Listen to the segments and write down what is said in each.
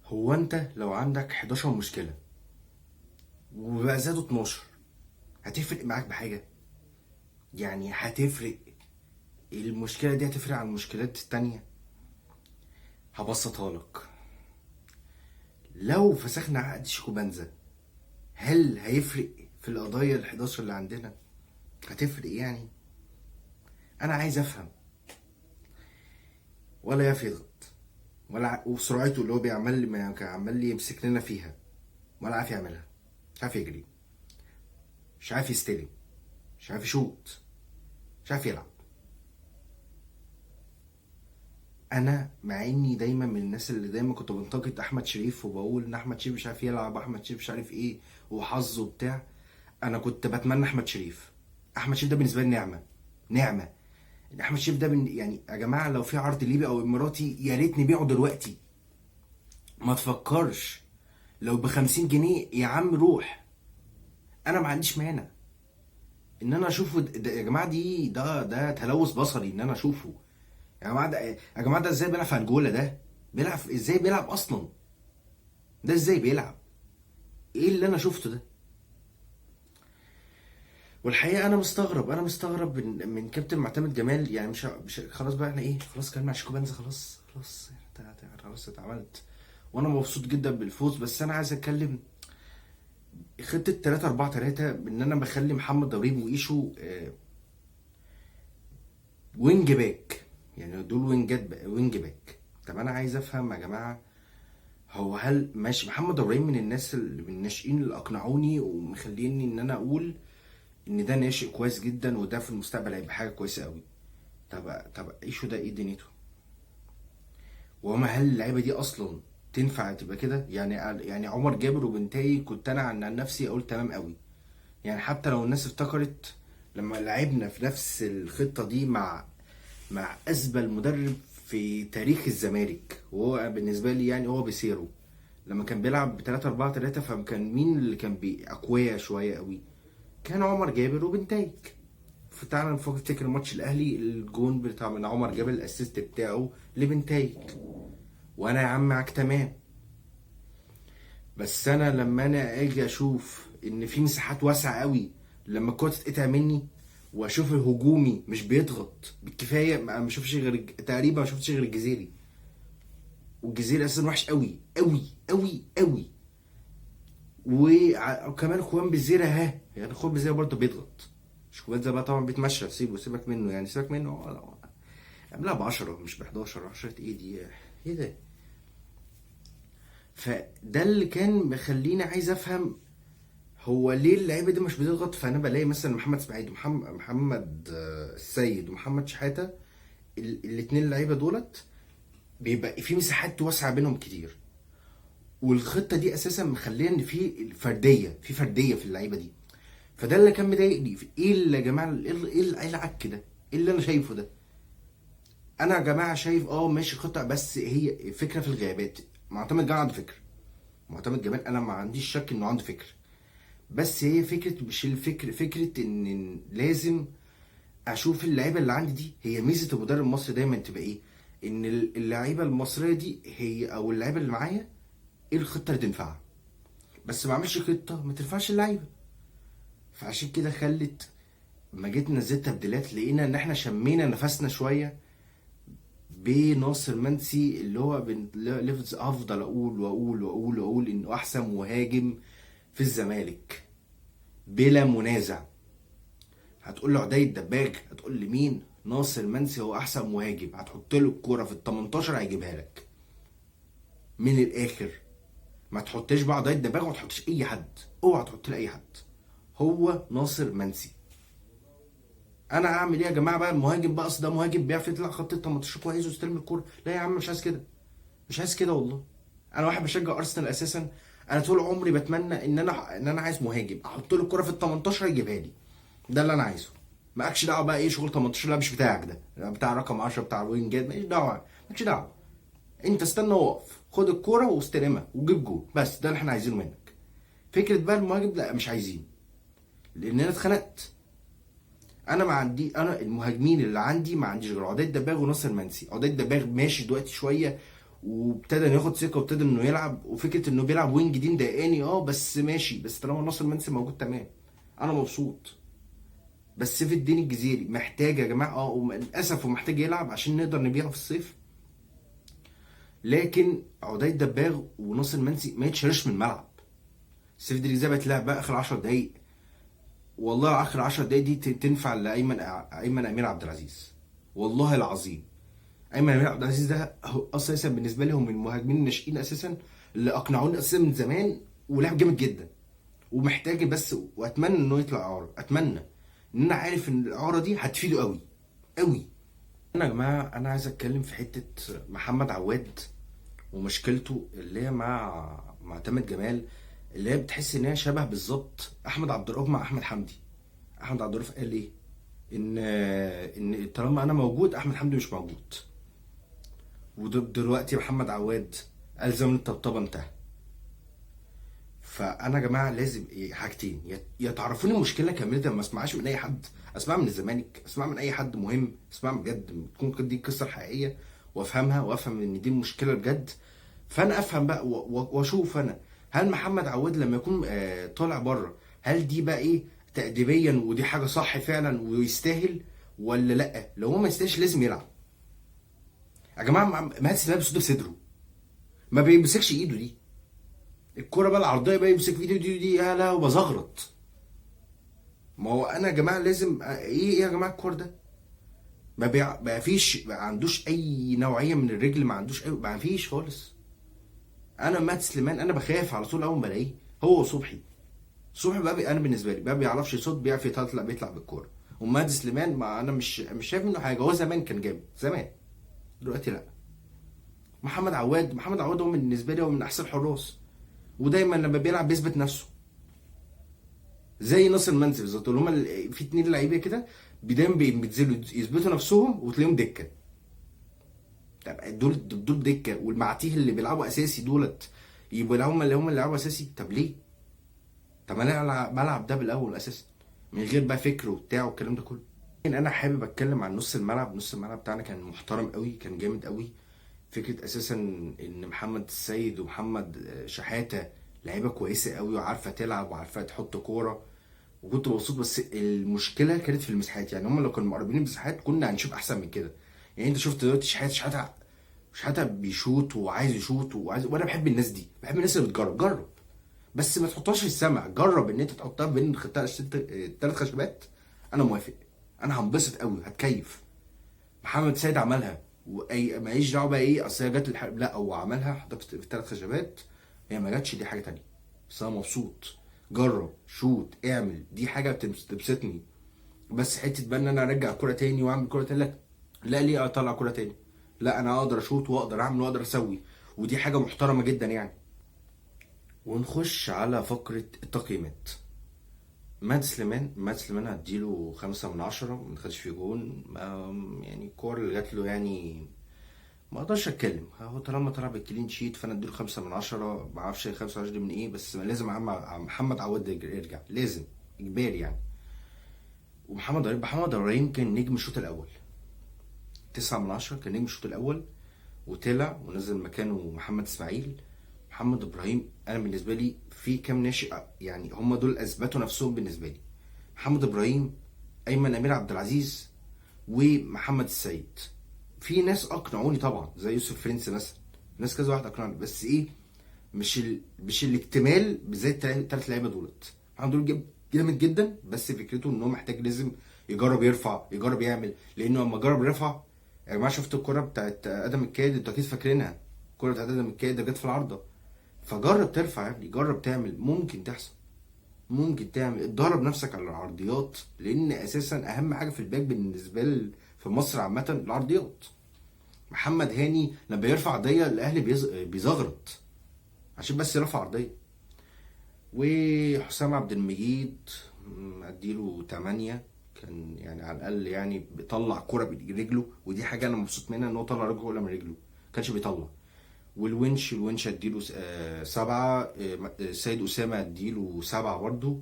هو انت لو عندك 11 مشكلة وبقى زادوا 12، هتفرق معاك بحاجة؟ يعني هتفرق؟ المشكلة دي هتفرق عن المشكلات التانية؟ هبسطها لك. لو فسخنا عقد شيكوبانزا، هل هيفرق في القضايا ال 11 اللي عندنا؟ هتفرق يعني؟ انا عايز افهم. ولا يعرف يضغط، وسرعته اللي هو عمال يمسك لنا فيها، ولا عارف يعملها. مش عارف يجري، مش عارف يستلم، مش عارف يشوط، مش عارف يلعب. انا مع اني دايما من الناس اللي دايما كنت بنتقد احمد شريف وبقول ان احمد شريف مش عارف يلعب، احمد شريف مش عارف ايه وحظه وبتاع. انا كنت بتمنى احمد شريف. احمد شريف ده بالنسبه لي نعمه. نعمه. احمد شريف ده يعني يا جماعه، لو في عرض ليبي او اماراتي يا ريت نبيعه دلوقتي. ما تفكرش. لو ب50 جنيه يا عم روح. انا ما عنديش مانع ان انا اشوفه. يا جماعه ده تلوث بصري ان انا اشوفه. يا جماعه ده، يا جماعه ده ازاي بيلعب في انجولا؟ ده بيلعب ازاي؟ بيلعب اصلا؟ ده ازاي بيلعب؟ ايه اللي انا شفته ده؟ والحقيقه انا مستغرب من كابتن معتمد جمال. يعني مش خلاص بقى، احنا ايه، خلاص كلام مع شيكوبانزا، خلاص خلاص اتعملت. وانا مبسوط جدا بالفوز، بس انا عايز اتكلم خطه 3-4-3 ان انا بخلي محمد ضريب وايشو وينج باك. يعني دول وينج باك. طب انا عايز افهم يا جماعه، هو هل ماشي محمد ابراهيم من الناس اللي من الناشئين اللي اقنعوني ومخليني ان انا اقول ان ده ناشئ كويس جدا وده في المستقبل هيبقى حاجه كويسه قوي. طب ايشو ده ايه دنيته؟ وما هل اللعيبه دي اصلا تنفع تبقى كده؟ يعني عمر جابر وبنتاي كنت انا عن نفسي اقول تمام قوي. يعني حتى لو الناس افتكرت لما لعبنا في نفس الخطه دي مع اسبل مدرب في تاريخ الزمالك، وهو بالنسبه لي يعني هو بيسيرو، لما كان بيلعب ب 3-4-3، فكان مين اللي كان اقوياء شويه قوي؟ كان عمر جابر وبنتايج. فتعالى نفتكر ماتش الاهلي، الجون بتاع من عمر جابر، الاسيست بتاعه لبنتايج. وانا يا عم معاك تمام. بس انا لما انا اجي اشوف ان في مساحات واسعه قوي لما الكوره تتقطع مني، واشوف الهجومي مش بيضغط بالكفايه، ما شفتش غير تقريبا ما شفتش غير الجزيري. والجزيري اساسا وحش قوي قوي قوي قوي. وكمان خوان بزيرة يعني خوان بزيرة برضه بيضغط. مش خوان بقى طبعا بيتمشى، سيبك منه، يعني سيبك منه. عملها ب10 مش ب11. 10 ايه دي؟ ايه ده؟ فده اللي كان مخليني عايز افهم هو ليه اللعيبه دي مش بتضغط. فانا بلاقي مثلا محمد اسماعيل ومحمد السيد ومحمد شحاته، الاتنين اللعيبه دولت بيبقى في مساحات واسعه بينهم كتير. والخطه دي اساسا مخليه ان في فرديه في اللعيبه دي. فده اللي كان مضايقني. ايه اللي يا جماعه، ايه العك ده؟ ايه اللي انا شايفه ده؟ انا يا جماعه شايف ماشي خطه، بس هي فكره في الغيابات. معتمد جمال عنده فكر. معتمد جمال انا ما عنديش شك انه عنده فكر. بس هي فكره، مش الفكر، فكره ان لازم اشوف اللعيبه اللي عندي دي. هي ميزه المدرب المصري دايما تبقى ايه؟ ان اللعيبه المصريه دي هي، او اللعيبه اللي معايا، ايه الخطه اللي تنفعها. بس ما اعملش خطه ما تنفعش اللعيبه. فعشان كده خلت، ما جيت نزلت تبديلات لقينا ان احنا شمينا نفسنا شويه بناصر منسي، اللي هو ليفز. افضل اقول واقول واقول واقول انه احسن مهاجم في الزمالك بلا منازع. هتقول له عدي الدباغ، هتقول لي مين؟ ناصر منسي هو احسن مهاجم. هتحط له الكوره في ال18 هيجيبها لك من الاخر. ما تحطش بقى عدي الدباغ، وما تحطش اي حد. اوعى تحط لي اي حد. هو ناصر منسي. انا هعمل ايه يا جماعه بقى؟ المهاجم بقى اصل ده مهاجم بيعرف يطلع خط ال18 كويس ويستلم الكوره. لا يا عم، مش عايز كده. مش عايز كده والله. انا واحد بشجع ارسنال اساسا. انا طول عمري بتمنى ان انا عايز مهاجم احط له الكوره في ال18 يجيبها لي. ده اللي انا عايزه. مالكش دعوه بقى ايه شغل 18، لا مش بتاعك ده بتاع رقم 10 بتاع الوينجات. ماليش دعوه، مالكش دعوه. انت استنى وقف، خد الكوره واستلمها وجيب جول. بس ده اللي احنا عايزينه منك. فكره بقى المهاجم لا، مش عايزين. لان انا اتخنقت. انا ما عندي، انا المهاجمين اللي عندي ما عنديش غير عدي الدباغ وناصر منسي. عدي الدباغ ماشي دلوقتي شويه وابتدى انه ياخد ثقه وابتدى انه يلعب، وفكره انه بيلعب وينج دي مضايقاني بس ماشي، بس طالما ناصر منسي موجود تمام انا مبسوط. بس سيف الدين الجزيري محتاج يا جماعه للاسف هو محتاج يلعب عشان نقدر نبيعه في الصيف، لكن عدي دباغ وناصر منسي ما يتشالش من الملعب. سيف الدين الجزيري بقى تلعب بقى اخر 10 دقايق، والله اخر 10 دقايق دي تنفع ايمن امير عبد العزيز، والله العظيم. ايمن امير عبد العزيز ده هو اساسا بالنسبه لي هم من المهاجمين الناشئين اساسا اللي اقنعوني اساسا من زمان، ولعب جامد جدا ومحتاج بس، واتمنى انه يطلع اعاره، اتمنى ان انا عارف ان الاعاره دي هتفيده قوي قوي. انا يا جماعه انا عايز اتكلم في حته محمد عواد ومشكلته اللي هي مع تامر جمال، اللي هي بتحس ان هي شبه بالظبط احمد عبد الرؤوف مع احمد حمدي. احمد عبد الرؤوف قال ايه؟ ان طالما انا موجود احمد حمدي مش موجود. ودلوقتي محمد عواد قال زمن الطبطبه انتهى. فانا يا جماعه لازم حاجتين، يا تعرفوني المشكله كامله، ما اسمعهاش من اي حد، اسمعها من الزمالك، اسمعها من اي حد مهم، اسمعها بجد تكون دي القصه الحقيقيه وافهمها، وافهم ان دي المشكله بجد. فانا افهم بقى واشوف انا هل محمد عواد لما يكون طالع بره، هل دي بقى ايه تأديبيا ودي حاجه صح فعلا ويستاهل، ولا لا؟ لو هو ما يستاهلش لازم يلعب. يا جماعه ما هاتش لابس في صدره، ما بيمسكش ايده دي الكرة بقى العرضية بقى يمسك فيديو دي يا لا وبزغرط. ما هو انا يا جماعة لازم ايه يا جماعة الكور ده ما فيش، ما عندوش اي نوعية من الرجل، ما عندوش اي، ما فيش خالص. انا مات سليمان انا بخاف على طول اول ما الاقيه، هو صبحي. صبحي بقى انا بالنسبة لي بقى بيعرفش يصد، بيعرف يطلع بيطلع بالكورة. ومات سليمان ما انا مش شايف منه حاجة، هو زمان كان جامد زمان، دلوقتي لا. محمد عواد هو بالنسبة لي هو من احسن الحراس، ودايما لما بيلعب بيثبت نفسه زي ناصر منسي بالظبط، اللي هما في اتنين لعيبه كده دايما بينزلوا يثبتوا نفسهم وتلاقيهم دكه. طب دول دكه، والمعاتيه اللي بيلعبوا اساسي دولت يبقوا هم اللي بيلعبوا اساسي؟ طب ليه؟ طب ما انا بلعب ده بالاول اساسا من غير بقى فكر وبتاع والكلام ده كله. لكن انا حابب اتكلم عن نص الملعب. نص الملعب بتاعنا كان محترم قوي، كان جامد قوي. فكره اساسا ان محمد السيد ومحمد شحاته لعيبه كويسه قوي وعارفه تلعب وعارفه تحط كوره، وكنت مبسوط. بس المشكله كانت في المساحات، يعني هم لو كانوا مقربين المساحات كنا هنشوف احسن من كده. يعني انت شفت دلوقتي شحاته بيشوط وعايز يشوط وانا بحب الناس دي، بحب الناس اللي بتجرب. جرب بس ما تحطهاش في السمع، جرب ان انت تحطها بين الثلاث خشبات. انا موافق، انا هنبسط قوي هتكيف. محمد سيد عملها، واي ماليش دعوه بقى ايه اصل هي جت لا هو عملها حطها في الثلاث خشبات. هي ما جاتش دي حاجه تانية، بس انا مبسوط. جرب شوت اعمل، دي حاجه بتبسطني. بس حته بقى ان انا ارجع كره تاني واعمل كره تاني، لا لا، ليه اطلع كره تاني؟ لا انا اقدر اشوط واقدر اعمل واقدر اسوي، ودي حاجه محترمه جدا يعني. ونخش على فقره التقييمات. مات سليمان هديله 5/10، ما دخلش فيه جون. يعني الكور اللي جات له يعني ما اقدرش اتكلم، هو طالما طلع بالكلين شيت فانا اديله 5/10. ما اعرفش 5/10 دي من ايه، بس لازم محمد عواد يرجع، لازم اجباري يعني. محمد ابراهيم كان نجم الشوط الاول، 9/10 كان نجم الشوط الاول، وطلع ونزل مكانه محمد اسماعيل. محمد ابراهيم انا بالنسبه لي في كام ناشئ يعني هم دول اثبتوا نفسهم بالنسبه لي. محمد ابراهيم، ايمن امير عبد العزيز، ومحمد السيد. في ناس اقنعوني طبعا زي يوسف فرنسي مثلا، ناس كذا واحد اقنعني، بس ايه مش الاكتمال زي الثلاث لعيبه دولت. محمد دول جامد جدا، بس فكرته ان هو محتاج لازم يجرب يرفع، يجرب يعمل، لانه لما جرب يرفع يا جماعه شفت الكره بتاعت ادم الكايد انتوا اكيد فاكرينها، الكره بتاعت ادم الكايد جت في العارضه. فجرب ترفع يا ابني، جرب تعمل، ممكن تحصل، ممكن تعمل. اتدرب نفسك على العرضيات، لان اساسا اهم حاجه في الباك بالنسبه في مصر عامه العرضيات. محمد هاني لما يرفع عرضيه الاهلي بيزغرط عشان بس يرفع عرضيه. وحسام عبد المجيد اديله 8، كان يعني على الاقل يعني بيطلع كرة برجله، ودي حاجه انا مبسوط منها ان هو طلع رجله من رجله، كانش بيطلع. الونش اديله 7. سيد اسامه اديله 7 برضه،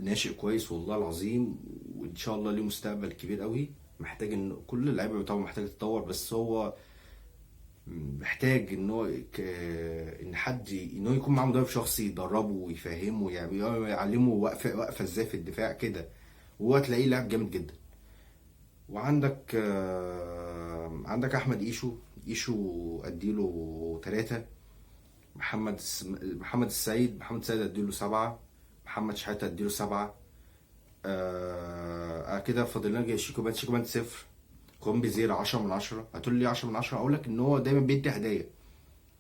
ناشئ كويس والله العظيم، وان شاء الله ليه مستقبل كبير قوي. محتاج ان كل اللعيبه طبعا محتاجه تتطور، بس هو محتاج ان هو ان حد ان هو يكون معاه مدرب شخصي يدربه ويفهمه، يعني يعلمه واقفه ازاي في الدفاع كده، وهو تلاقيه لاعب جامد جدا. وعندك عندك احمد ايشو. ايشو اديله 3. محمد السيد اديله 7. محمد شحاته اديله 7. كده فاضل لنا شيكو بان 0. كومبي زيرا 10/10. هتقول لي 10/10، اقول لك ان هو دايما بيدي هدايا.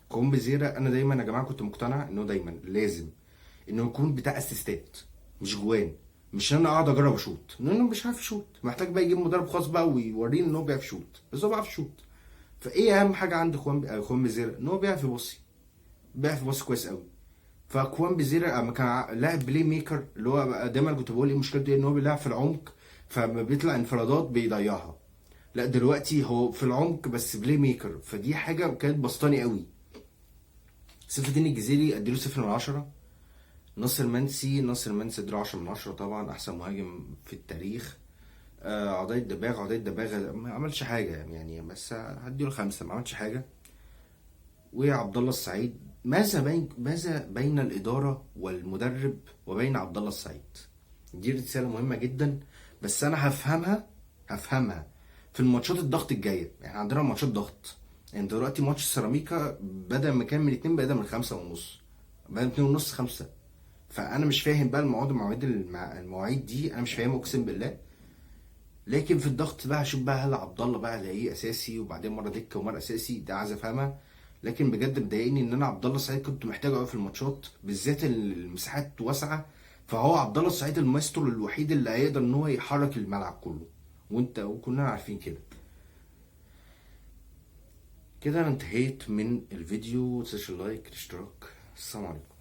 كومبي زيرا انا دايما يا جماعه كنت مقتنع انه دايما لازم انه يكون بتاع اسيستات مش جوان. مش ان انا اقعد اجرب اشوط، لانه مش عارف يشوط، محتاج بقى يجيب مدرب خاص بقى ويوريني ان هو بيعرف يشوط، بس هو بيعرف يشوط. فايه اهم حاجه عند كومبي زيرا؟ ان هو بيعرف يبصي، بيعرف يبصي كويس قوي. فكوان بيزيرا اما كان لاعب بلاي ميكر، اللي هو دايما كنت بقول ايه مشكلته، ان هو بيلعب في العمق، فلما بيطلع انفرادات بيضيعها. لا دلوقتي هو في العمق بس بلاي ميكر، فدي حاجه كانت بسطاني قوي. سيف الدين الجزيري اديله 0/10. ناصر منسي اديله 10/10 طبعا، احسن مهاجم في التاريخ. عضية دباغ ما عملش حاجه يعني، بس هديله 5، ما عملش حاجه. وعبد الله السعيد، ماذا بين الإدارة والمدرب وبين عبد الله السعيد؟ دي رسالة مهمة جدا، بس أنا هفهمها في الماتشات الضغط الجاية. احنا عندنا ماتشات ضغط، يعني دلوقتي ماتش سيراميكا بدل ما كان من 2 بدل من 5:30، بدل من 2:30 5. فأنا مش فاهم بقى المواعيد دي، أنا مش فاهمها أقسم بالله. لكن في الضغط بقى هشوف بقى هل عبد الله بقى الاقيه اساسي وبعدين مره دكه ومره اساسي، ده عايز افهمها. لكن بجد مضايقني ان انا عبد الله السعيد كنت محتاجه قوي في الماتشات، بالذات المساحات واسعه. فهو عبد الله السعيد المايسترو الوحيد اللي هيقدر ان هو يحرك الملعب كله، وكلنا عارفين كده. كده انا انتهيت من الفيديو. متنساش اللايك الاشتراك. السلام عليكم.